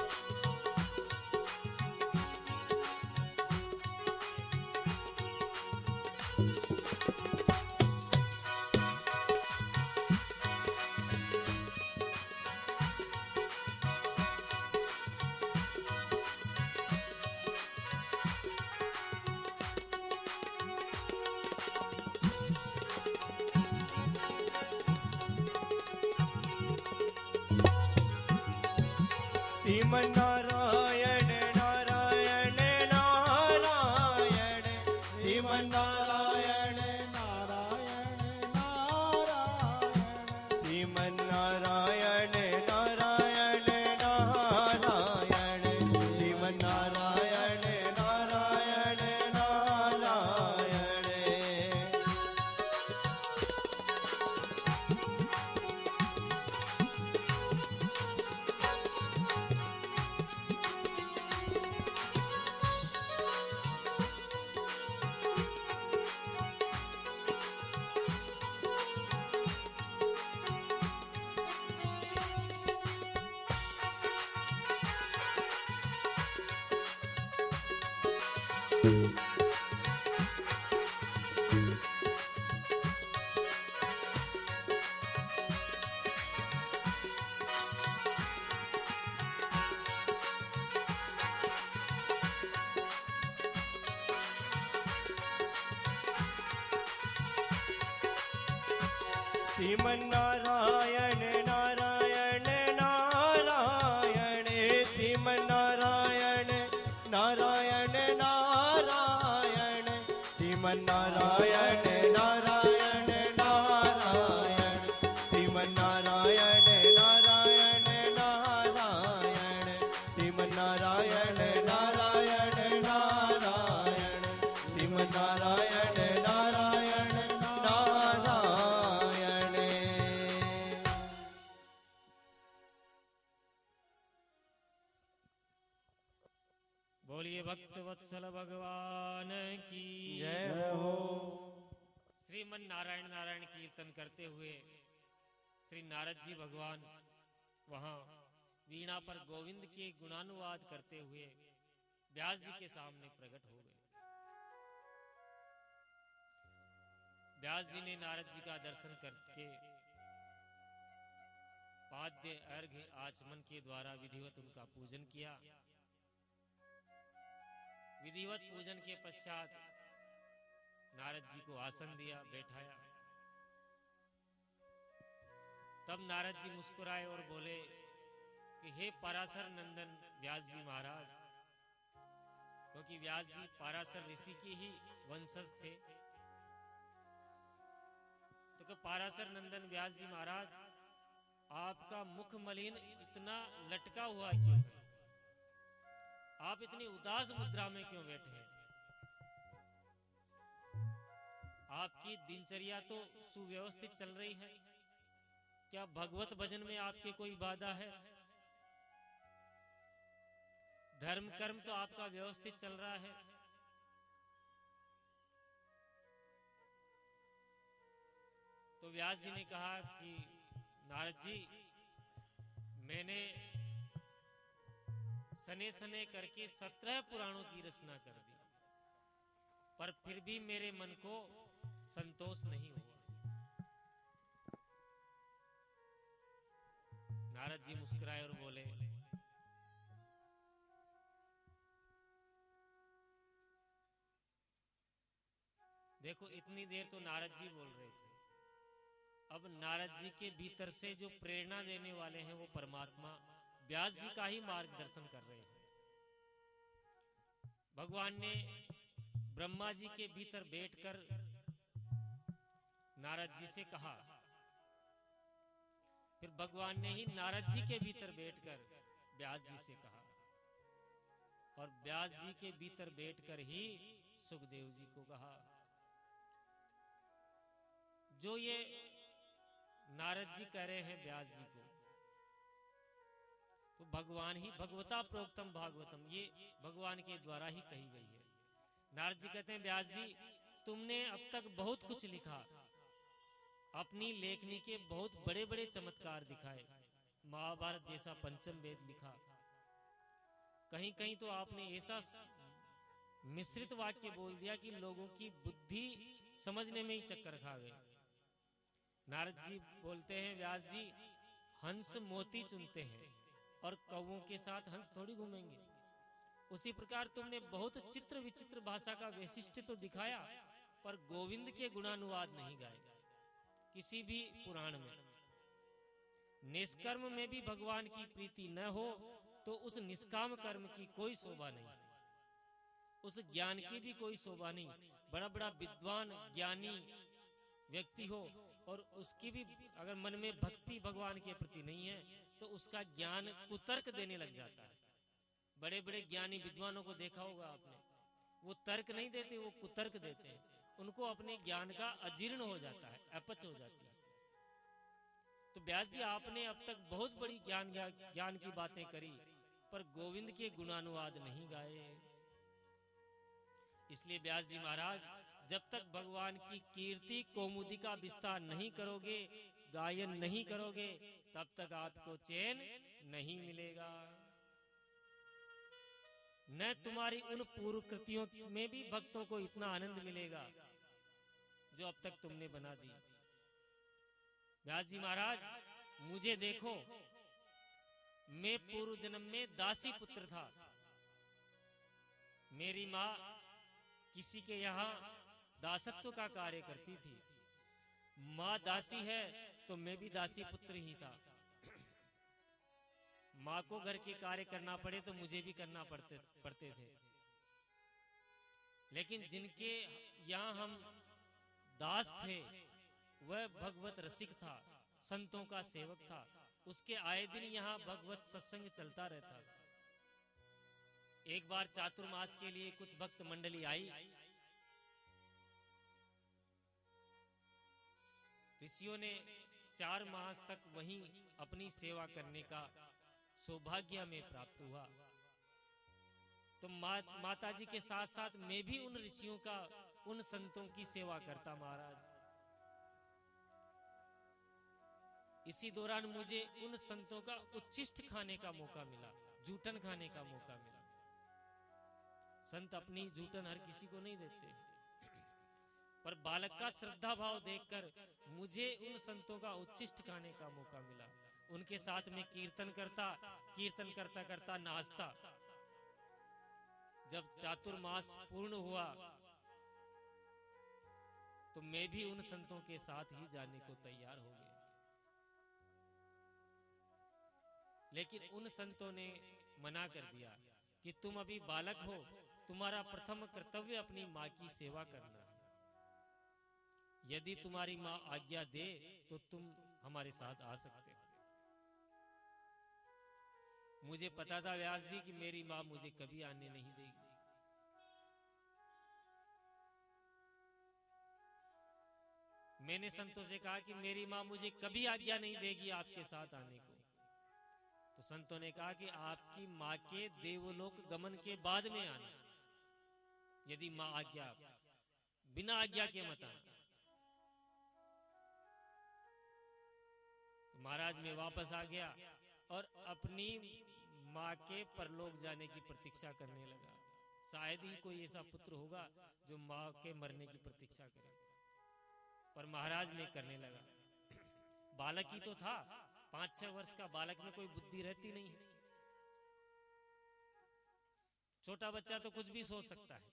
श्रीमन नारायण नारायण नारायण, श्रीमन नारायण नारायण नारायण, श्रीमन नारायण नारायण नारायण, श्रीमन नारायण नारायण नारायण। श्रीमन नारायण नारायण नारायण, श्रीमन नारायण नारायण नारायण, श्रीमन नारायण नारायण नारायण, श्रीमन नारायण नारायण नारायण, श्रीमन नारायण नारायण नारायण, श्रीमन नारायण नारायण नारायण। बोलिए भक्त वत्सल भगवान की जय हो। श्रीमन नारायण नारायण कीर्तन करते हुए श्री नारद जी भगवान वहां वीणा पर गोविंद के गुणानुवाद करते हुए व्यास जी के सामने प्रकट हो गए। व्यास जी ने नारद जी का दर्शन करके पाद्य अर्घ्य आचमन के द्वारा विधिवत उनका पूजन किया। विधिवत पूजन के पश्चात नारद जी को आसन दिया, बैठाया। तब नारद जी मुस्कुराए और बोले कि हे पराशर नंदन व्यास जी महाराज, क्योंकि व्यास जी पराशर ऋषि की ही वंशज थे। तो पराशर नंदन व्यास जी महाराज, आपका मुख मलिन इतना लटका हुआ क्यों है? आप इतनी उदास मुद्रा में क्यों बैठे हैं? आपकी दिनचर्या तो सुव्यवस्थित चल रही है, क्या भगवत भजन में आपके कोई बाधा है? धर्म कर्म तो आपका व्यवस्थित चल रहा है। तो व्यास जी ने कहा कि नारद जी, मैंने सने सने करके 17 पुराणों की रचना कर दी, पर फिर भी मेरे मन को संतोष नहीं हुआ। नारद जी मुस्कुराए और बोले, देखो इतनी देर तो नारद जी बोल रहे थे, अब नारद जी के भीतर से जो प्रेरणा देने वाले हैं वो परमात्मा व्यास जी का ही मार्गदर्शन कर रहे हैं। भगवान ने ब्रह्मा जी के भीतर बैठकर नारद जी से कहा, फिर भगवान ने ही नारद जी के भीतर बैठकर व्यास जी से कहा, और व्यास जी के भीतर बैठकर ही सुखदेव जी को कहा। जो ये नारद जी कह रहे हैं व्यास जी को, तो भगवान ही भगवता प्रोक्तम भागवतम, ये भगवान के द्वारा ही कही गई है। नारद जी कहते हैं, व्यास जी तुमने अब तक बहुत कुछ लिखा, अपनी लेखनी के बहुत बड़े बड़े चमत्कार दिखाए, महाभारत जैसा पंचम वेद लिखा, कहीं कहीं तो आपने ऐसा मिश्रित वाक्य बोल दिया कि लोगों की बुद्धि समझने में ही चक्कर खा गए। नारद जी बोलते हैं, व्यास जी हंस मोती चुनते हैं और कौवों के साथ हंस थोड़ी घूमेंगे। उसी प्रकार तुमने बहुत चित्र विचित्र भाषा का वैशिष्ट्य तो दिखाया, पर गोविंद के गुणानुवाद नहीं गाए किसी भी पुराण में। निष्कर्म में भी भगवान की प्रीति न हो तो उस निष्काम कर्म की कोई शोभा नहीं, उस ज्ञान की भी कोई शोभा नहीं। बड़ा बड़ा विद्वान ज्ञानी व्यक्ति हो और उसकी भी अगर मन में भक्ति भगवान के प्रति नहीं है तो उसका ज्ञान कुतर्क देने लग जाता है। बड़े बड़े ज्ञानी विद्वानों को देखा होगा आपने, वो तर्क नहीं देते, वो कुतर्क देते हैं। उनको अपने ज्ञान का अजीर्ण हो जाता है, अपच हो जाती है। तो व्यास जी आपने अब तक बहुत बड़ी ज्ञान की बातें करी, पर गोविंद के गुणानुवाद नहीं गाए। इसलिए व्यास जी महाराज, जब तक भगवान की कीर्ति कौमुदी का विस्तार नहीं करोगे, गायन नहीं करोगे, तब तक आपको चैन नहीं मिलेगा। न तुम्हारी उन पूर्व कृतियों में भी भक्तों को इतना आनंद मिलेगा जो अब तक तुमने बना दी। व्यास जी महाराज, मुझे देखो, मैं पूर्व जन्म में दासी पुत्र था। मेरी माँ किसी के यहाँ दासत्व का कार्य करती थी। माँ दासी है तो मैं भी दासी पुत्र ही था। माँ को घर के कार्य करना पड़े तो मुझे भी करना पड़ते थे। लेकिन जिनके यहाँ हम दास थे वह भगवत रसिक था, संतों का सेवक था। उसके आए दिन यहाँ भगवत सत्संग चलता रहता। एक बार चातुर्मास के लिए कुछ भक्त मंडली आई। ऋषियों ने 4 मास तक वहीं अपनी सेवा करने का सौभाग्य हमें प्राप्त हुआ। तो माता जी के साथ साथ मैं भी उन ऋषियों का, उन संतों की सेवा करता महाराज। इसी दौरान मुझे उन संतों का उच्छिष्ट खाने का मौका मिला, जूठन खाने का मौका मिला। संत अपनी जूठन हर किसी को नहीं देते, पर बालक का श्रद्धा भाव देखकर मुझे उन संतों का उच्छिष्ट खाने का मौका मिला। उनके साथ में कीर्तन करता करता नाचता। जब चातुर्मास पूर्ण हुआ तो मैं भी उन संतों के साथ ही जाने को तैयार हो गया। लेकिन उन संतों ने मना कर दिया कि तुम अभी बालक हो, तुम्हारा प्रथम कर्तव्य अपनी माँ की सेवा करना है। यदि तुम्हारी माँ आज्ञा दे तो तुम हमारे साथ आ सकते हो। मुझे पता था व्यास जी कि मेरी माँ मुझे कभी आने नहीं देगी। मैंने संतों से कहा कि मेरी माँ मुझे कभी आज्ञा नहीं देगी आपके साथ आने को। तो संतों ने कहा कि आपकी माँ के देवलोक गमन के बाद में आना, यदि माँ आज्ञा, बिना आज्ञा के मत आना। तो महाराज में वापस आ गया और अपनी माँ के परलोक जाने की प्रतीक्षा करने लगा। शायद ही कोई ऐसा पुत्र होगा जो माँ के मरने की प्रतीक्षा करे, पर महाराज में करने लगा। बालक ही तो था, 5-6 वर्ष का बालक में कोई बुद्धि रहती नहीं है। छोटा बच्चा तो कुछ भी सोच सकता है।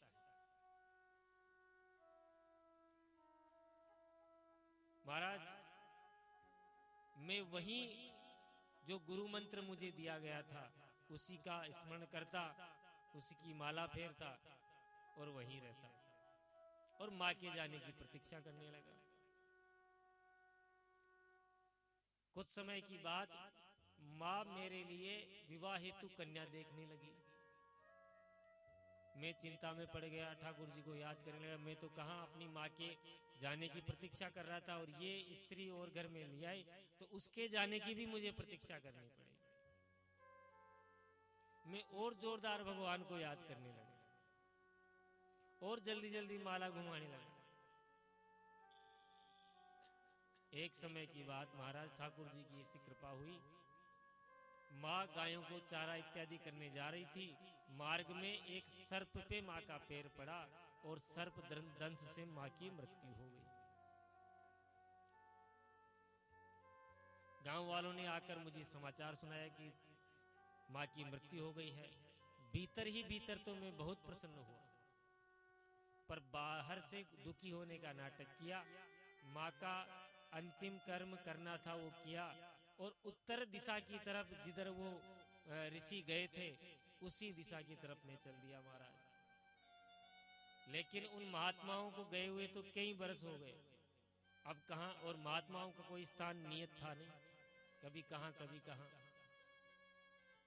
महाराज मैं वही जो गुरु मंत्र मुझे दिया गया था उसी का स्मरण करता, उसी की माला फेरता और वहीं रहता और मां के जाने की प्रतीक्षा करने लगा। कुछ समय की बात मां मेरे लिए विवाह हेतु कन्या देखने लगी। मैं चिंता में पड़ गया, ठाकुर जी को याद करने लगा। मैं तो कहां अपनी मां के जाने की प्रतीक्षा कर रहा था और ये स्त्री और घर में ले आई तो उसके जाने की भी मुझे प्रतीक्षा करनी पड़ेगी। मैं और जोरदार भगवान को याद करने लगा और जल्दी जल्दी माला घुमाने लगा। एक समय की बात, महाराज ठाकुर जी की ऐसी कृपा हुई, माँ गायों को चारा इत्यादि करने जा रही थी। मार्ग में एक सर्प पे माँ का पैर पड़ा और सर्प दंश से माँ की मृत्यु हो गई। गांव वालों ने आकर मुझे समाचार सुनाया कि माँ की मृत्यु हो गई है। भीतर ही भीतर तो मैं बहुत प्रसन्न हुआ, पर बाहर से दुखी होने का नाटक किया। माँ का अंतिम कर्म करना था वो किया और उत्तर दिशा की तरफ जिधर वो ऋषि गए थे उसी दिशा की तरफ मैं चल दिया महाराज। लेकिन उन महात्माओं को गए हुए तो कई बरस हो गए, अब कहां, और महात्माओं का कोई स्थान नियत था नहीं, कभी कहां कभी कहां।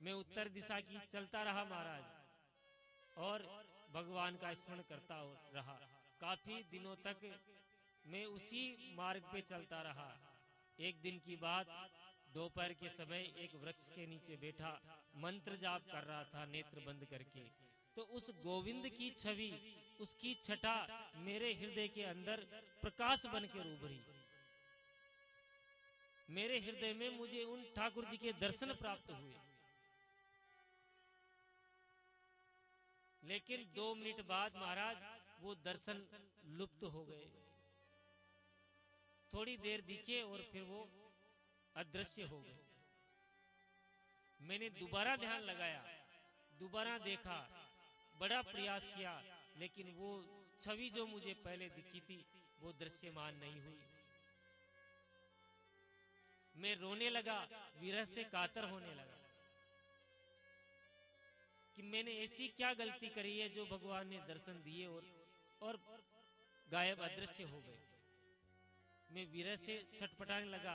मैं उत्तर दिशा की चलता रहा महाराज और भगवान का स्मरण करता रहा। काफी दिनों तक मैं उसी मार्ग पे चलता रहा। एक दिन की बात, दोपहर के समय एक वृक्ष के नीचे बैठा मंत्र जाप कर रहा था नेत्र बंद करके, तो उस गोविंद की छवि, उसकी छटा मेरे हृदय के अंदर प्रकाश बन के उभरी। मेरे हृदय में मुझे उन ठाकुर जी के दर्शन प्राप्त हुए। लेकिन 2 मिनट बाद महाराज वो दर्शन लुप्त हो गए। थोड़ी देर दिखे और फिर वो अदृश्य हो गए। मैंने दोबारा ध्यान लगाया, दोबारा देखा, बड़ा प्रयास किया, लेकिन वो छवि जो मुझे पहले दिखी थी वो दृश्यमान नहीं हुई। मैं रोने लगा, विरह से कातर होने लगा कि मैंने ऐसी क्या गलती करी है जो भगवान ने दर्शन दिए और गायब अदृश्य हो गए। मैं विरह से छटपटाने लगा।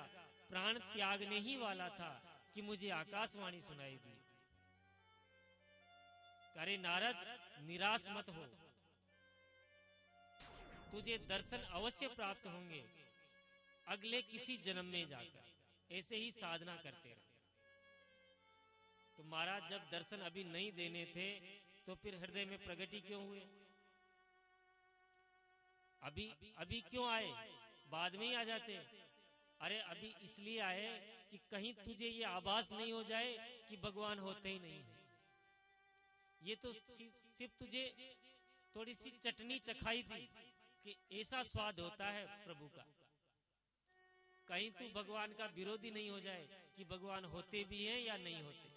प्राण त्यागने ही वाला था कि मुझे आकाशवाणी सुनाई दी, अरे नारद निराश मत हो, तुझे दर्शन अवश्य प्राप्त होंगे अगले किसी जन्म में जाकर, ऐसे ही साधना करते रहे। तो महाराज जब दर्शन अभी नहीं देने थे तो फिर हृदय में प्रगति क्यों हुए? अभी क्यों आए? बाद में ही आ जाते। अरे अभी इसलिए आए कि कहीं तुझे ये आभास नहीं हो जाए कि भगवान होते ही नहीं है। ये तो सिर्फ तुझे थोड़ी सी चटनी चखाई थी कि ऐसा स्वाद होता है प्रभु का। कहीं तू भगवान का विरोधी नहीं हो जाए कि भगवान होते भी हैं या नहीं होते,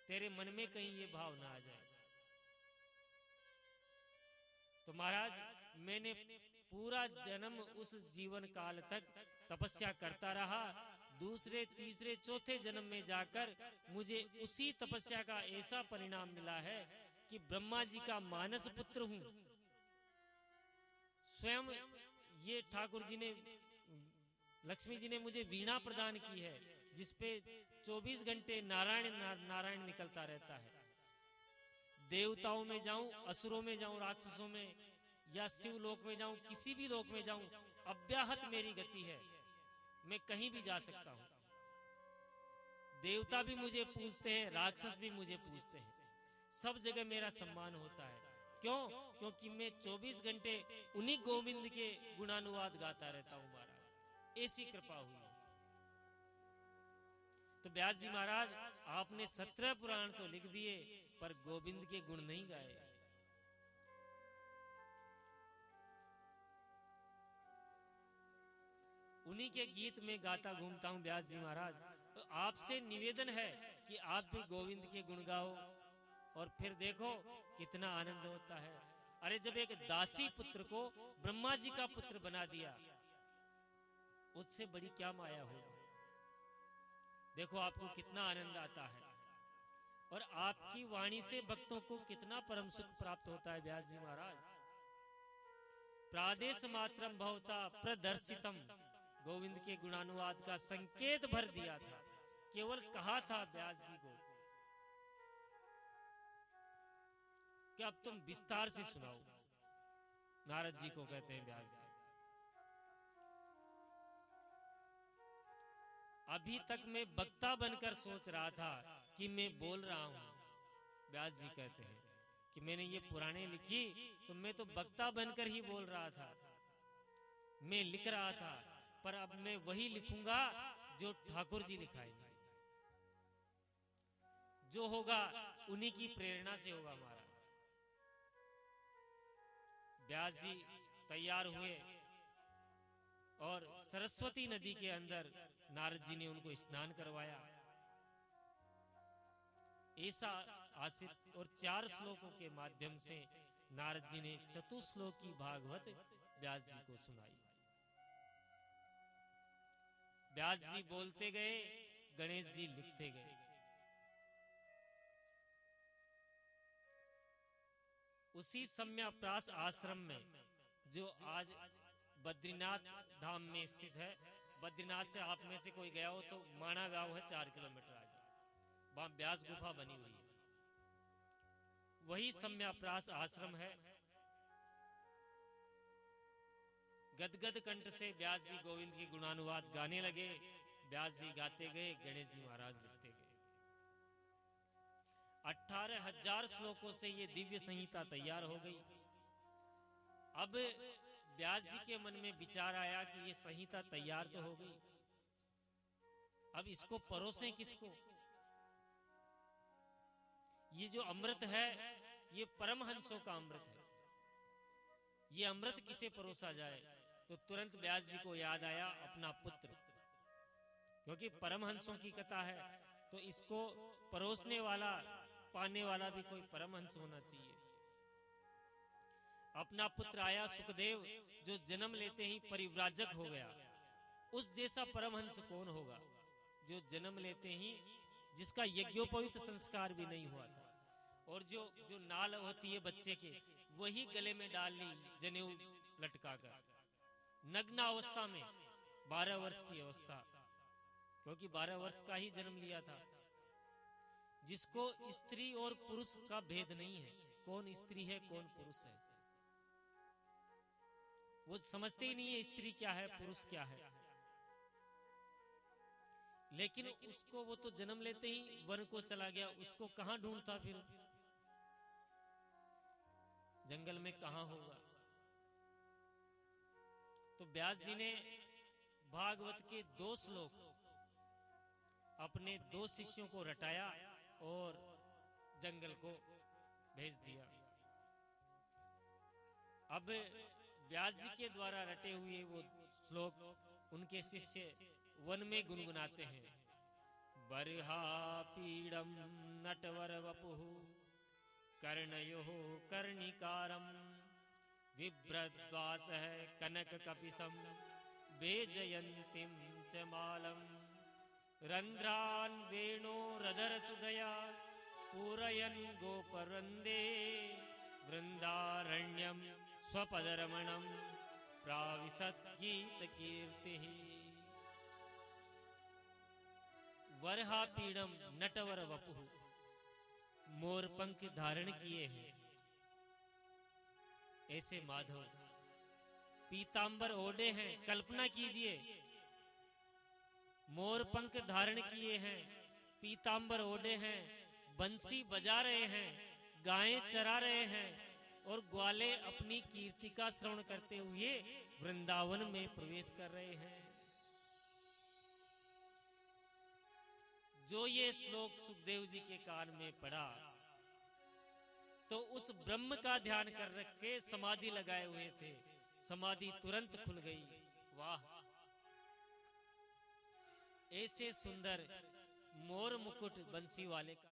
तेरे मन में कहीं ये भाव ना आ जाए। तो महाराज मैंने पूरा जन्म उस जीवन काल तक तपस्या करता रहा। दूसरे तीसरे चौथे जन्म में जाकर मुझे उसी तपस्या का ऐसा परिणाम मिला है कि ब्रह्मा जी का मानस पुत्र हूं। स्वयं ये ठाकुर जी ने, लक्ष्मी जी ने मुझे वीणा प्रदान की है जिसपे 24 घंटे नारायण नारायण निकलता रहता है। देवताओं में जाऊं, असुरों में जाऊं, राक्षसों में या शिव लोक में जाऊं, किसी भी लोक में जाऊं, अव्याहत मेरी गति है, मैं कहीं भी जा सकता हूं। देवता भी मुझे पूजते हैं, राक्षस भी मुझे पूजते हैं, सब जगह मेरा सम्मान होता है। क्यों? क्योंकि मैं 24 घंटे उन्हीं गोविंद के गुणानुवाद गाता रहता हूं महाराज, ऐसी कृपा हुई। तो व्यास जी महाराज, आपने 17 पुराण तो लिख दिए पर गोविंद के गुण नहीं गाए। उन्हीं के गीत में गाता घूमता हूं व्यास जी महाराज। तो आपसे निवेदन है कि आप भी गोविंद के गुण गाओ, और फिर देखो कितना आनंद होता है। अरे जब एक दासी पुत्र को ब्रह्मा जी का पुत्र बना दिया, उससे बड़ी क्या माया होगी। देखो आपको कितना आनंद आता है, और आपकी वाणी से भक्तों को कितना परम सुख प्राप्त होता है। व्यास जी महाराज, प्रादेश मात्रम भवता प्रदर्शितम, गोविंद के गुणानुवाद का संकेत भर दिया था, केवल कहा था व्यास जी को कि अब तुम विस्तार से सुनाओ। नारद जी को कहते हैं व्यास जी, अभी तक मैं वक्ता बनकर सोच रहा था कि मैं बोल रहा हूं। व्यास जी कहते हैं कि मैंने ये पुराणे लिखी तो मैं तो वक्ता बनकर ही बोल रहा था, मैं लिख रहा था, पर अब मैं वही लिखूंगा जो ठाकुर जी लिखाएंगे। जो होगा उन्हीं की प्रेरणा से होगा महाराज। व्यास जी तैयार हुए और सरस्वती नदी के अंदर नारद जी ने उनको स्नान करवाया। ऐसा आसित और 4 श्लोकों के माध्यम से नारद जी ने चतुश्लोकी भागवत व्यास जी को सुनाई। व्यास जी बोलते गए, गणेश जी लिखते गए। उसी सम्याप्रास आश्रम में, जो आज बद्रीनाथ धाम में स्थित है, बद्रीनाथ से आप में से कोई गया हो तो माणा गांव है 4 किलोमीटर आगे, वहां व्यास गुफा बनी हुई है, वही सम्याप्रास आश्रम है। गदगद कंठ से व्यास जी गोविंद की गुणानुवाद गाने लगे। व्यास जी गाते गए, गणेश जी महाराज लिखते गए। 18,000 श्लोकों से ये दिव्य संहिता तैयार हो गई। अब व्यास जी के मन में विचार आया कि ये संहिता तैयार तो हो गई, अब इसको परोसें किसको। ये जो अमृत है ये परमहंसों का अमृत है, ये अमृत किसे परोसा जाए। तो तुरंत व्यास जी को याद आया अपना पुत्र, क्योंकि परमहंसों की कथा है तो इसको परोसने वाला, पाने वाला भी कोई परमहंस होना चाहिए। अपना पुत्र आया सुखदेव, जो जन्म लेते ही परिव्राजक हो गया। उस जैसा परमहंस कौन होगा जो जन्म लेते ही, जिसका यज्ञोपवीत संस्कार भी नहीं हुआ था, और जो नाल होती है बच्चे के, वही गले में डाल ली जनेऊ लटकाकर, नग्न अवस्था में, 12 वर्ष की अवस्था, क्योंकि 12 वर्ष का ही जन्म लिया था, जिसको स्त्री और पुरुष का भेद नहीं है, कौन स्त्री है कौन पुरुष है, वो समझते ही नहीं है स्त्री क्या है पुरुष क्या है। लेकिन उसको, वो तो जन्म लेते ही वन को चला गया, उसको कहां ढूंढता फिर, जंगल में कहां होगा। तो व्यास जी ने भागवत के 2 श्लोक अपने 2 शिष्यों को रटाया और जंगल को भेज दिया। अब व्यास जी के द्वारा रटे हुए वो श्लोक उनके शिष्य वन में गुनगुनाते हैं। बर्हा पीड़म नटवर वपुः कर्णयोः कर्णिकारम बिभ्रद्वासः कनक कपिसम वेजयन्तीं च मालम रंध्रान् वेणोरधर सुदया पूरयन् गोपवृन्दे वृन्दारण्यं स्वपदरमणं प्राविशत् गीतकीर्तिः। वरहा पीड़म नटवर वपुः, मोर पंख धारण किए हैं ऐसे माधव, पीतांबर ओढ़े हैं। कल्पना कीजिए, मोर पंख धारण किए हैं पीतांबर ओढ़े हैं, बंसी बजा रहे हैं, गायें चरा रहे हैं और ग्वाले अपनी कीर्ति का श्रवण करते हुए वृंदावन में प्रवेश कर रहे हैं। जो ये श्लोक सुखदेव जी के कान में पड़ा तो उस ब्रह्म का ध्यान कर रख के समाधि लगाए हुए थे, समाधि तुरंत खुल गई। वाह, ऐसे सुंदर मोर मुकुट बंसी वाले का